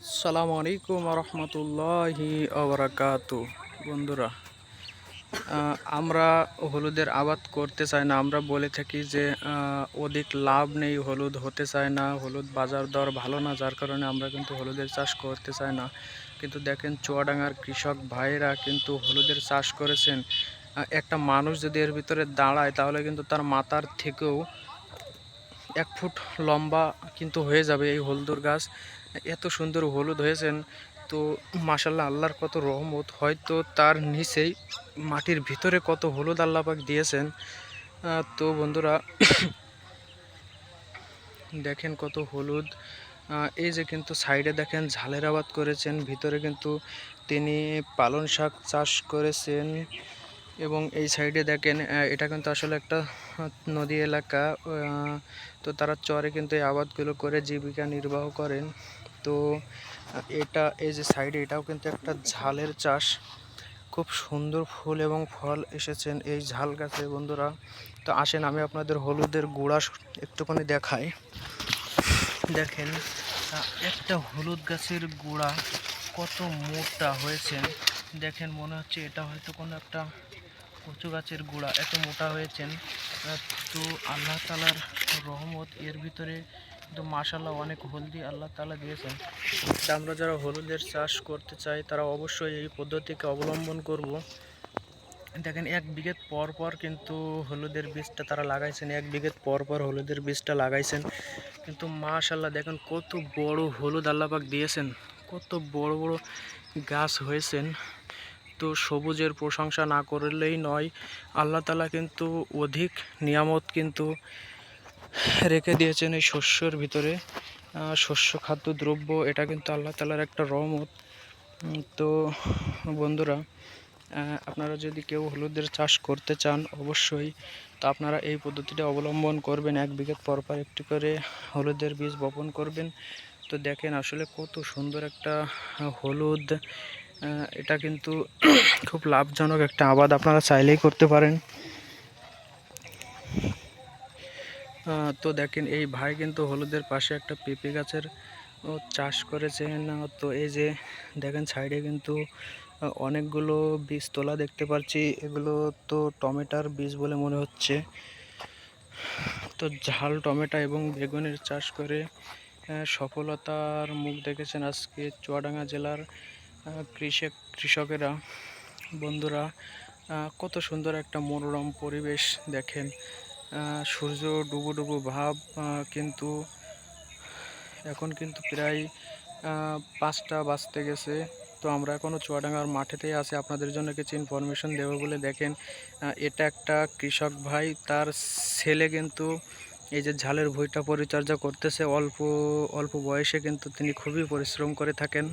আসসালামু আলাইকুম রহমতুল্লাহি আবরাকাতু। বন্ধুরা, আমরা হলুদের আবাদ করতে চাই না। আমরা বলে থাকি যে অধিক লাভ নেই, হলুদ হতে চায় না, হলুদ বাজার দর ভালো না, যার কারণে আমরা কিন্তু হলুদের চাষ করতে চাই না। কিন্তু দেখেন, চুয়াডাঙ্গার কৃষক ভাইরা কিন্তু হলুদের চাষ করেছেন। একটা মানুষ যদি এর ভিতরে দাঁড়ায় তাহলে কিন্তু তার মাথার থেকেও 1 ফুট লম্বা কিন্তু হয়ে যাবে এই হলুদের গাছ। এত সুন্দর হলুদ হয়েছেন, তো মাশাল্লাহ, আল্লাহর কত রহমত। হয়তো তার নিচেই মাটির ভিতরে কত হলুদ আল্লাহ পাক দিয়েছেন। তো বন্ধুরা, দেখেন কত হলুদ। এই যে কিন্তু সাইডে দেখেন ঝালের আবাদ করেছেন, ভিতরে কিন্তু তিনি পালং শাক চাষ করেছেন। এবং এই সাইডে দেখেন, এটা কিন্তু আসলে একটা নদী এলাকা। তো তারা চরে কিন্তু এই আবাদগুলো করে জীবিকা নির্বাহ করেন। তো এটা, এই যে সাইডে, এটাও কিন্তু একটা ঝালের চাষ। খুব সুন্দর ফুল এবং ফল এসেছেন এই ঝাল গাছে বন্ধুরা। তো আসেন, আমি আপনাদের হলুদের গুঁড়া একটুখানি দেখাই। দেখেন, একটা হলুদ গাছের গুঁড়া কত মোটা হয়েছে। দেখেন, মনে হচ্ছে এটা হয়তো কোনো একটা কচু গাছের গুঁড়া, এত মোটা হয়েছেন। তো আল্লাহ তালার রহমত এর ভিতরে কিন্তু মাশাল্লাহ অনেক হলদি আল্লাহ তালা দিয়েছেন। তা আমরা যারা হলুদের চাষ করতে চাই তারা অবশ্যই এই পদ্ধতিকে অবলম্বন করব। দেখেন, 1 বিঘে পর পর কিন্তু হলুদের বীজটা তারা লাগাইছেন, 1 বিঘে পর পর হলুদের বীজটা লাগাইছেন। কিন্তু মাশাল্লাহ দেখেন কত বড় হলুদ আল্লাহ পাক দিয়েছেন, কত বড় বড় গাছ হয়েছেন। তো সবুজের প্রশংসা না করলেই নয়, আল্লাহ তালা কিন্তু অধিক নিয়ামত কিন্তু রেখে দিয়েছেন এই শস্যের ভিতরে। শস্য খাদ্য দ্রব্য, এটা কিন্তু আল্লাহ তালার একটা রহমত। তো বন্ধুরা, আপনারা যদি কেউ হলুদের চাষ করতে চান অবশ্যই তো আপনারা এই পদ্ধতিটা অবলম্বন করবেন। 1 বিঘে পর পর একটি করে হলুদের বীজ বপন করবেন। তো দেখেন আসলে কত সুন্দর একটা হলুদ। এটা কিন্তু খুব লাভজনক একটা আবাদ, আপনারা চাইলেই করতে পারেন। তো দেখেন, এই ভাই কিন্তু হলুদের পাশে একটা পেঁপে গাছের চাষ করেছেন। তো এই যে দেখেন সাইডে কিন্তু অনেকগুলো বীজ তোলা দেখতে পাচ্ছি, এগুলো তো টমেটোর বীজ বলে মনে হচ্ছে। তো ঝাল টমেটো এবং বেগুনের চাষ করে সফলতার মুখ দেখেছেন আজকে চুয়াডাঙ্গা জেলার কৃষকেরা। বন্ধুরা, কত সুন্দর একটা মনোরম পরিবেশ। দেখেন, সূর্য ডুবো ডুবো ভাব, কিন্তু এখন কিন্তু প্রায় 5টা বাজতে গেছে। তো আমরা এখনও চুয়াডাঙ্গার মাঠেতেই আছি, আপনাদের জন্য কিছু ইনফরমেশন দেবো বলে। দেখেন, এটা একটা কৃষক ভাই, তার ছেলে কিন্তু এই যে ঝালের ভুঁইটা পরিচর্যা করতেছে। অল্প অল্প বয়সে কিন্তু তিনি খুবই পরিশ্রম করে থাকেন।